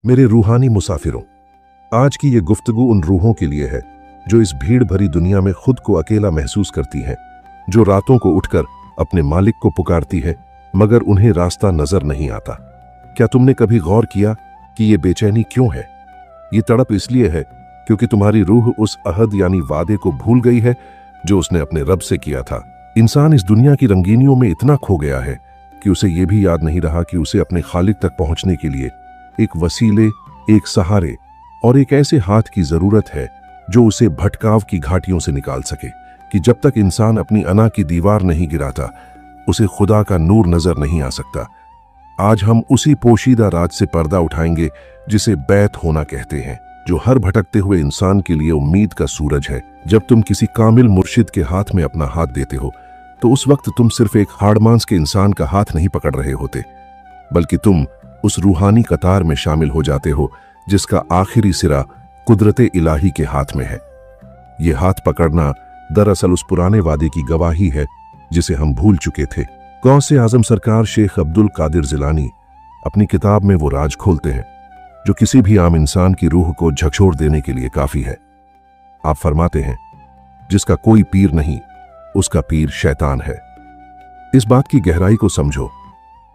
मेरे रूहानी मुसाफिरों, आज की ये गुफ्तगू उन रूहों के लिए है जो इस भीड़ भरी दुनिया में खुद को अकेला महसूस करती हैं, जो रातों को उठकर अपने मालिक को पुकारती है मगर उन्हें रास्ता नजर नहीं आता। क्या तुमने कभी गौर किया कि ये बेचैनी क्यों है? ये तड़प इसलिए है क्योंकि तुम्हारी रूह उस अहद यानी वादे को भूल गई है जो उसने अपने रब से किया था। इंसान इस दुनिया की रंगीनियों में इतना खो गया है कि उसे ये भी याद नहीं रहा कि उसे अपने खालिक तक पहुंचने के लिए एक वसीले, एक सहारे और एक ऐसे हाथ की जरूरत है जो उसे भटकाव की घाटियों से निकाल सके। कि जब तक इंसान अपनी अना की दीवार नहीं गिराता उसे खुदा का नूर नजर नहीं आ सकता। आज हम उसी पोशीदा राज से पर्दा उठाएंगे जिसे बैत होना कहते हैं, जो हर भटकते हुए इंसान के लिए उम्मीद का सूरज है। जब तुम किसी कामिल मुर्शिद के हाथ में अपना हाथ देते हो तो उस वक्त तुम सिर्फ एक हाड़मांस के इंसान का हाथ नहीं पकड़ रहे होते, बल्कि तुम उस रूहानी कतार में शामिल हो जाते हो जिसका आखिरी सिरा कुदरत इलाही के हाथ में है। ये हाथ पकड़ना दरअसल उस पुराने वादे की गवाही है जिसे हम भूल चुके थे। गौसे आजम सरकार शेख अब्दुल कादिर जिलानी अपनी किताब में वो राज खोलते हैं जो किसी भी आम इंसान की रूह को झकझोर देने के लिए काफी है। आप फरमाते हैं, जिसका कोई पीर नहीं उसका पीर शैतान है। इस बात की गहराई को समझो।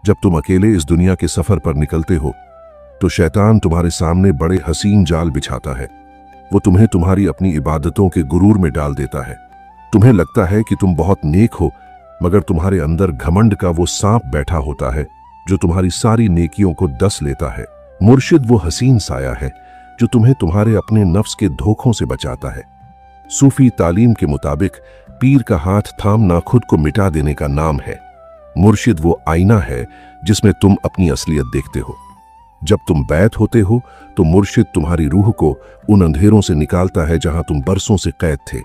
जब तुम अकेले इस दुनिया के सफर पर निकलते हो तो शैतान तुम्हारे सामने बड़े हसीन जाल बिछाता है। वो तुम्हें तुम्हारी अपनी इबादतों के गुरूर में डाल देता है। तुम्हें लगता है कि तुम बहुत नेक हो, मगर तुम्हारे अंदर घमंड का वो सांप बैठा होता है जो तुम्हारी सारी नेकियों को डस लेता है। मुर्शिद वो हसीन साया है जो तुम्हें तुम्हारे अपने नफ्स के धोखों से बचाता है। सूफी तालीम के मुताबिक पीर का हाथ थामना खुद को मिटा देने का नाम है। मुर्शिद वो आईना है जिसमें तुम अपनी असलियत देखते हो। जब तुम बैत होते हो तो मुर्शिद तुम्हारी रूह को उन अंधेरों से निकालता है जहां तुम बरसों से कैद थे।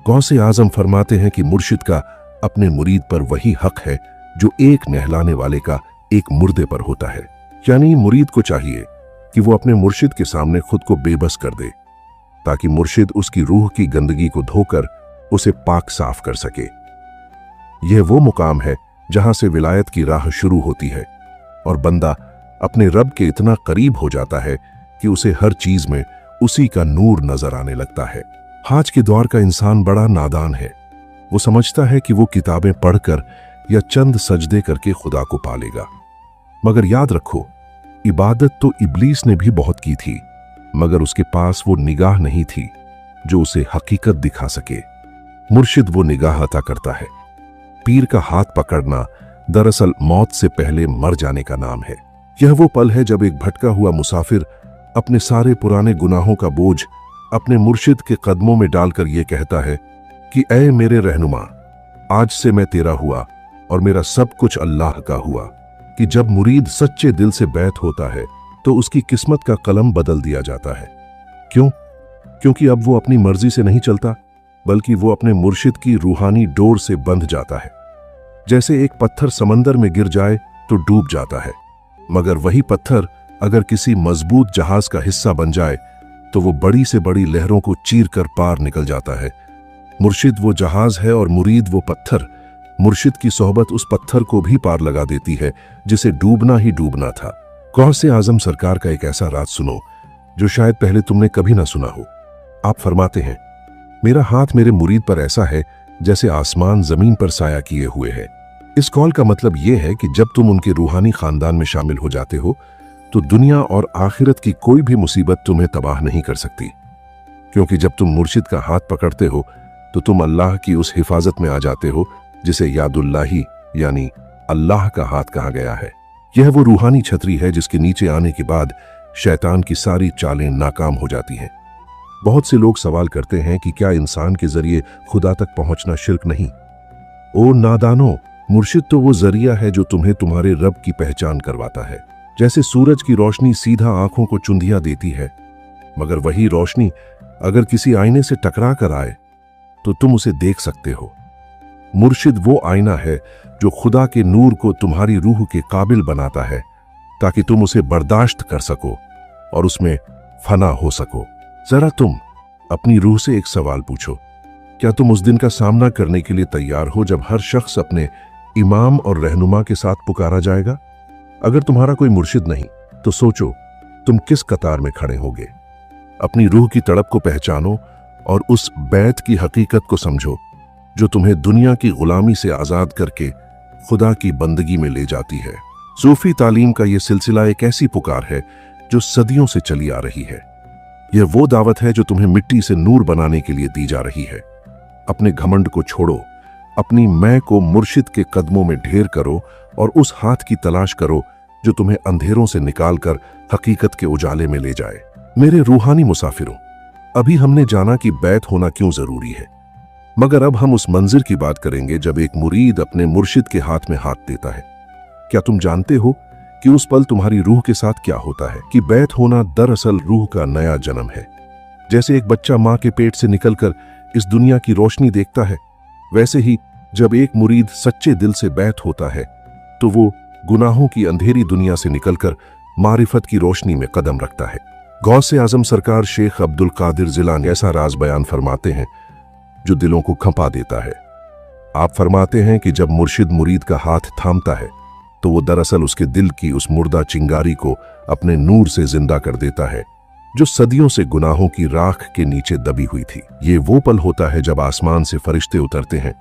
गौसे आजम फरमाते हैं कि मुर्शिद का अपने मुरीद पर वही हक है जो एक नहलाने वाले का एक मुर्दे पर होता है। यानी मुरीद को चाहिए कि वो अपने मुर्शिद के सामने खुद को बेबस कर दे ताकि मुर्शिद उसकी रूह की गंदगी को धोकर उसे पाक साफ कर सके। यह वो मुकाम है जहां से विलायत की राह शुरू होती है और बंदा अपने रब के इतना करीब हो जाता है कि उसे हर चीज में उसी का नूर नजर आने लगता है। आज के दौर का इंसान बड़ा नादान है। वो समझता है कि वो किताबें पढ़कर या चंद सजदे करके खुदा को पालेगा, मगर याद रखो, इबादत तो इब्लीस ने भी बहुत की थी, मगर उसके पास वो निगाह नहीं थी जो उसे हकीकत दिखा सके। मुर्शिद वो निगाह अता करता है। पीर का हाथ पकड़ना दरअसल मौत से पहले मर जाने का नाम है। यह वो पल है जब एक भटका हुआ मुसाफिर अपने सारे पुराने गुनाहों का बोझ अपने मुर्शिद के कदमों में डालकर यह कहता है कि ऐ मेरे रहनुमा, आज से मैं तेरा हुआ और मेरा सब कुछ अल्लाह का हुआ। कि जब मुरीद सच्चे दिल से बैत होता है तो उसकी किस्मत का कलम बदल दिया जाता है। क्यों? क्योंकि अब वो अपनी मर्जी से नहीं चलता, बल्कि वो अपने मुर्शिद की रूहानी डोर से बंध जाता है। जैसे एक पत्थर समंदर में गिर जाए तो डूब जाता है, मगर वही पत्थर अगर किसी मजबूत जहाज का हिस्सा बन जाए तो वो बड़ी से बड़ी लहरों को चीर कर पार निकल जाता है। मुर्शिद वो जहाज है और मुरीद वो पत्थर। मुर्शिद की सोहबत उस पत्थर को भी पार लगा देती है जिसे डूबना ही डूबना था। गौसे आजम सरकार का एक ऐसा राज सुनो जो शायद पहले तुमने कभी ना सुना हो। आप फरमाते हैं, मेरा हाथ मेरे मुरीद पर ऐसा है जैसे आसमान जमीन पर साया किए हुए है। इस कौल का मतलब यह है कि जब तुम उनके रूहानी खानदान में शामिल हो जाते हो तो दुनिया और आखिरत की कोई भी मुसीबत तुम्हें तबाह नहीं कर सकती, क्योंकि जब तुम मुर्शिद का हाथ पकड़ते हो तो तुम अल्लाह की उस हिफाजत में आ जाते हो जिसे यादुल्लाही यानी अल्लाह का हाथ कहा गया है। यह वो रूहानी छतरी है जिसके नीचे आने के बाद शैतान की सारी चालें नाकाम हो जाती हैं। बहुत से लोग सवाल करते हैं कि क्या इंसान के जरिए खुदा तक पहुंचना शिर्क नहीं? ओ नादानो, मुर्शिद तो वो जरिया है जो तुम्हें तुम्हारे रब की पहचान करवाता है। जैसे सूरज की रोशनी सीधा आंखों को चुंधिया देती है, मगर वही रोशनी अगर किसी आईने से टकरा कर आए तो तुम उसे देख सकते हो। मुर्शिद वो आईना है जो खुदा के नूर को तुम्हारी रूह के काबिल बनाता है ताकि तुम उसे बर्दाश्त कर सको और उसमें फना हो सको। जरा तुम अपनी रूह से एक सवाल पूछो, क्या तुम उस दिन का सामना करने के लिए तैयार हो जब हर शख्स अपने इमाम और रहनुमा के साथ पुकारा जाएगा? अगर तुम्हारा कोई मुर्शिद नहीं तो सोचो तुम किस कतार में खड़े होगे। अपनी रूह की तड़प को पहचानो और उस बैत की हकीकत को समझो जो तुम्हें दुनिया की गुलामी से आजाद करके खुदा की बंदगी में ले जाती है। सूफी तालीम का यह सिलसिला एक ऐसी पुकार है जो सदियों से चली आ रही है। यह वो दावत है जो तुम्हें मिट्टी से नूर बनाने के लिए दी जा रही है। अपने घमंड को छोड़ो, अपनी मैं को मुर्शिद के कदमों में ढेर करो और उस हाथ की तलाश करो जो तुम्हें अंधेरों से निकालकर हकीकत के उजाले में ले जाए। मेरे रूहानी मुसाफिरों, अभी हमने जाना कि बैत होना क्यों जरूरी है, मगर अब हम उस मंजिर की बात करेंगे जब एक मुरीद अपने मुर्शिद के हाथ में हाथ देता है। क्या तुम जानते हो कि उस पल तुम्हारी रूह के साथ क्या होता है? कि बैत होना दरअसल रूह का नया जन्म है। जैसे एक बच्चा मां के पेट से निकलकर इस दुनिया की रोशनी देखता है, वैसे ही जब एक मुरीद सच्चे दिल से बैत होता है तो वो गुनाहों की अंधेरी दुनिया से निकलकर मारिफत की रोशनी में कदम रखता है। गौसे आजम सरकार शेख अब्दुल कादिर जिलानी ऐसा राज बयान फरमाते हैं जो दिलों को खंपा देता है। आप फरमाते हैं कि जब मुर्शिद मुरीद का हाथ थामता है तो वो दरअसल उसके दिल की उस मुर्दा चिंगारी को अपने नूर से जिंदा कर देता है जो सदियों से गुनाहों की राख के नीचे दबी हुई थी। ये वो पल होता है जब आसमान से फरिश्ते उतरते हैं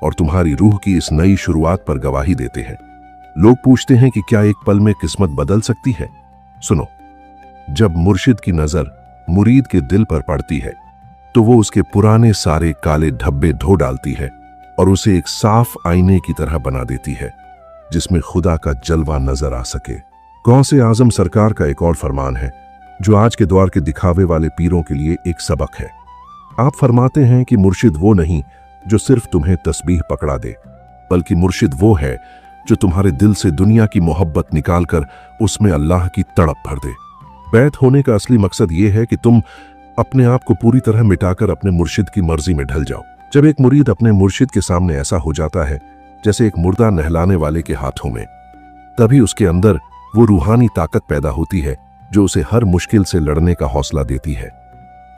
और तुम्हारी रूह की इस नई शुरुआत पर गवाही देते हैं। लोग पूछते हैं कि क्या एक पल में किस्मत बदल सकती है? सुनो, जब मुर्शिद की नजर मुरीद के दिल पर पड़ती है तो वो उसके पुराने सारे काले धब्बे धो डालती है और उसे एक साफ आईने की तरह बना देती है जिसमें खुदा का जलवा नजर आ सके। गौसे आजम सरकार का एक और फरमान है जो आज के दौर के दिखावे वाले पीरों के लिए एक सबक है। आप फरमाते हैं कि मुर्शिद वो नहीं जो सिर्फ तुम्हें तस्बीह पकड़ा दे, बल्कि मुर्शिद वो है जो तुम्हारे दिल से दुनिया की मोहब्बत निकालकर उसमें अल्लाह की तड़प भर दे। बैत होने का असली मकसद ये है कि तुम अपने आप को पूरी तरह मिटाकर अपने मुर्शिद की मर्जी में ढल जाओ। जब एक मुरीद अपने मुर्शिद के सामने ऐसा हो जाता है जैसे एक मुर्दा नहलाने वाले के हाथों में, तभी उसके अंदर वो रूहानी ताकत पैदा होती है जो उसे हर मुश्किल से लड़ने का हौसला देती है।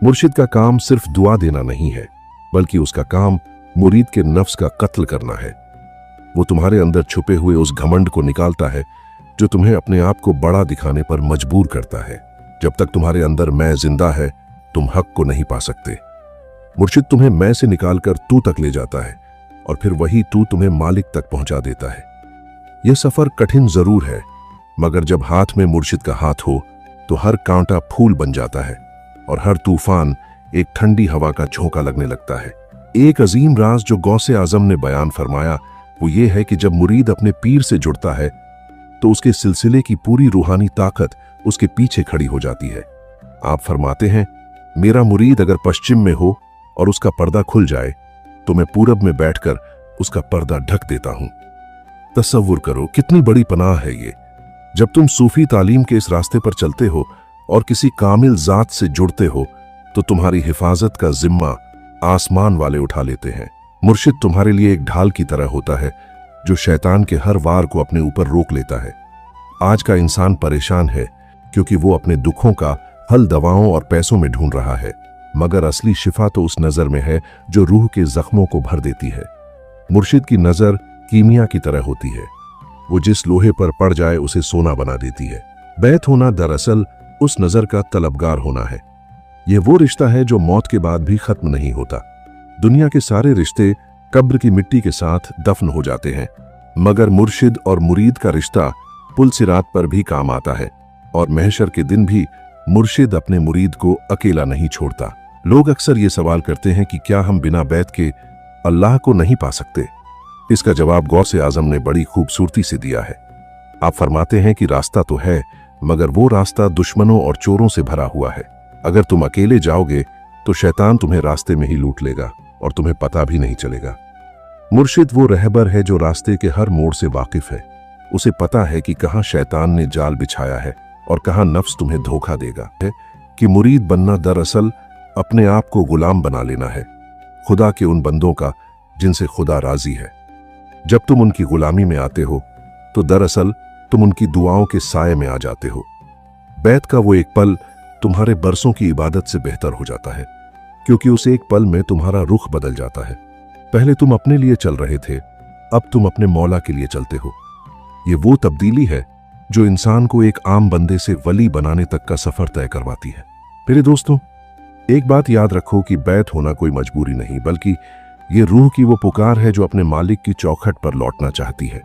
मुर्शिद का काम सिर्फ दुआ देना नहीं है, बल्कि उसका काम मुरीद के नफ्स का कत्ल करना है। वो तुम्हारे अंदर छुपे हुए उस घमंड को निकालता है जो तुम्हें अपने आप को बड़ा दिखाने पर मजबूर करता है। जब तक तुम्हारे अंदर मैं जिंदा है, तुम हक को नहीं पा सकते। मुर्शिद तुम्हें मैं से निकालकर तू तक ले जाता है और फिर वही तू तुम्हें मालिक तक पहुंचा देता है। यह सफर कठिन जरूर है, मगर जब हाथ में मुर्शिद का हाथ हो तो हर कांटा फूल बन जाता है और हर तूफान एक ठंडी हवा का झोंका लगने लगता है। एक अजीम राज जो गौसे आजम ने बयान फरमाया वो ये है कि जब मुरीद अपने पीर से जुड़ता है तो उसके सिलसिले की पूरी रूहानी ताकत उसके पीछे खड़ी हो जाती है। आप फरमाते हैं, मेरा मुरीद अगर पश्चिम में हो और उसका पर्दा खुल जाए तो मैं पूरब में बैठकर उसका पर्दा ढक देता हूं। तसव्वुर करो कितनी बड़ी पनाह है ये। जब तुम सूफी तालीम के इस रास्ते पर चलते हो और किसी कामिल जात से जुड़ते हो तो तुम्हारी हिफाजत का जिम्मा आसमान वाले उठा लेते हैं। मुर्शिद तुम्हारे लिए एक ढाल की तरह होता है जो शैतान के हर वार को अपने ऊपर रोक लेता है। आज का इंसान परेशान है क्योंकि वो अपने दुखों का हल दवाओं और पैसों में ढूंढ रहा है, मगर असली शिफा तो उस नजर में है जो रूह के जख्मों को भर देती है। मुर्शिद की नजर कीमिया की तरह होती है, वो जिस लोहे पर पड़ जाए उसे सोना बना देती है। बैत होना दरअसल उस नजर का तलबगार होना है। यह वो रिश्ता है जो मौत के बाद भी खत्म नहीं होता। दुनिया के सारे रिश्ते कब्र की मिट्टी के साथ दफन हो जाते हैं, मगर मुर्शिद और मुरीद का रिश्ता पुल सिरात पर भी काम आता है और महशर के दिन भी मुर्शिद अपने मुरीद को अकेला नहीं छोड़ता। लोग अक्सर ये सवाल करते हैं कि क्या हम बिना बैत के अल्लाह को नहीं पा सकते? इसका जवाब गौसे आजम ने बड़ी खूबसूरती से दिया है। आप फरमाते हैं कि रास्ता तो है, मगर वो रास्ता दुश्मनों और चोरों से भरा हुआ है। अगर तुम अकेले जाओगे तो शैतान तुम्हें रास्ते में ही लूट लेगा और तुम्हें पता भी नहीं चलेगा। मुर्शिद वो रहबर है जो रास्ते के हर मोड़ से वाकिफ है। उसे पता है कि कहाँ शैतान ने जाल बिछाया है और कहाँ नफ्स तुम्हें धोखा देगा। है कि मुरीद बनना दरअसल अपने आप को गुलाम बना लेना है, खुदा के उन बंदों का जिनसे खुदा राजी है। जब तुम उनकी गुलामी में आते हो तो दरअसल तुम उनकी दुआओं के साए में आ जाते हो। बैत का वो एक पल तुम्हारे बरसों की इबादत से बेहतर हो जाता है, क्योंकि उस एक पल में तुम्हारा रुख बदल जाता है। पहले तुम अपने लिए चल रहे थे, अब तुम अपने मौला के लिए चलते हो। ये वो तब्दीली है जो इंसान को एक आम बंदे से वली बनाने तक का सफर तय करवाती है। मेरे दोस्तों, एक बात याद रखो कि बैत होना कोई मजबूरी नहीं, बल्कि ये रूह की वो पुकार है जो अपने मालिक की चौखट पर लौटना चाहती है।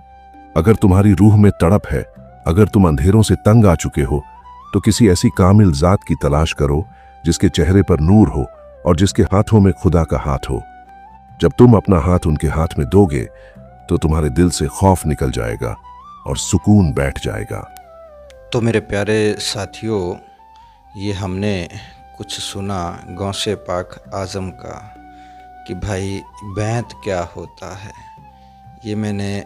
अगर तुम्हारी रूह में तड़प है, अगर तुम अंधेरों से तंग आ चुके हो, तो किसी ऐसी कामिल जात की तलाश करो जिसके चेहरे पर नूर हो और जिसके हाथों में खुदा का हाथ हो। जब तुम अपना हाथ उनके हाथ में दोगे तो तुम्हारे दिल से खौफ निकल जाएगा और सुकून बैठ जाएगा। तो मेरे प्यारे साथियों, ये हमने कुछ सुना गौसे पाक आज़म का कि भाई बैत क्या होता है। ये मैंने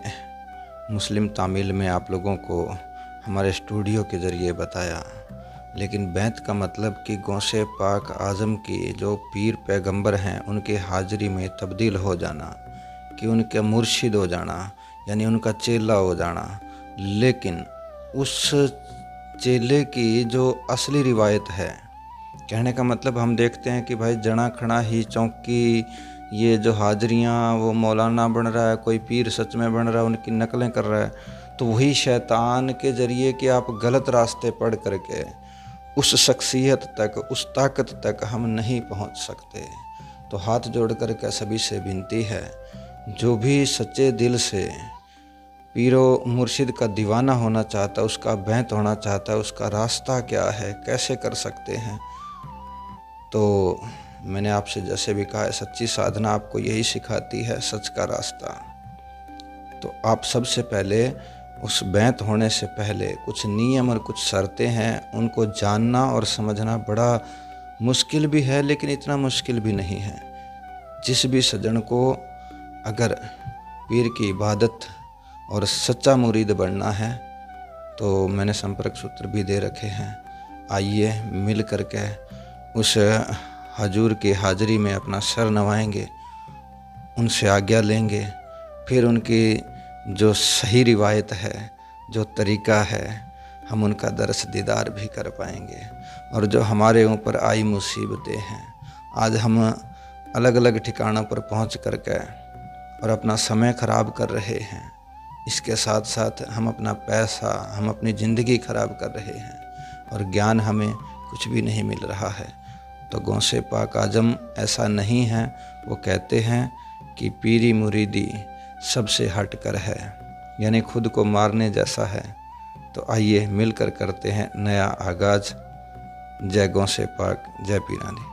मुस्लिम तामील में आप लोगों को हमारे स्टूडियो के ज़रिए बताया। लेकिन बैत का मतलब कि गौसे पाक आज़म की जो पीर पैगंबर हैं उनके हाज़री में तब्दील हो जाना, कि उनके मुर्शिद हो जाना, यानी उनका चेला हो जाना। लेकिन उस चेले की जो असली रिवायत है, कहने का मतलब हम देखते हैं कि भाई जना खड़ा ही चौकी, ये जो हाजरियाँ वो मौलाना बन रहा है, कोई पीर सच में बन रहा है, उनकी नकलें कर रहा है, तो वही शैतान के ज़रिए कि आप गलत रास्ते पढ़ करके उस शख्सियत तक, उस ताकत तक हम नहीं पहुंच सकते। तो हाथ जोड़ कर के सभी से विनती है, जो भी सच्चे दिल से पीरो मुर्शिद का दीवाना होना चाहता है, उसका बैत होना चाहता है, उसका रास्ता क्या है, कैसे कर सकते हैं। तो मैंने आपसे जैसे भी कहा है, सच्ची साधना आपको यही सिखाती है, सच का रास्ता। तो आप सबसे पहले उस बैत होने से पहले कुछ नियम और कुछ शर्तें हैं, उनको जानना और समझना बड़ा मुश्किल भी है, लेकिन इतना मुश्किल भी नहीं है। जिस भी सज्जन को अगर पीर की इबादत और सच्चा मुरीद बनना है तो मैंने संपर्क सूत्र भी दे रखे हैं। आइए मिल कर के उस हजूर की हाज़री में अपना सर नवाएंगे, उनसे आज्ञा लेंगे, फिर उनकी जो सही रिवायत है, जो तरीक़ा है, हम उनका दरस दीदार भी कर पाएंगे। और जो हमारे ऊपर आई मुसीबतें हैं, आज हम अलग अलग ठिकानों पर पहुंच कर के और अपना समय ख़राब कर रहे हैं, इसके साथ साथ हम अपना पैसा, हम अपनी ज़िंदगी ख़राब कर रहे हैं और ज्ञान हमें कुछ भी नहीं मिल रहा है। तो गौसे पाक आज़म ऐसा नहीं है। वो कहते हैं कि पीरी मुरीदी सबसे हट कर है, यानी खुद को मारने जैसा है। तो आइए मिलकर करते हैं नया आगाज़। जय गौसे पाक, जय पीरानी।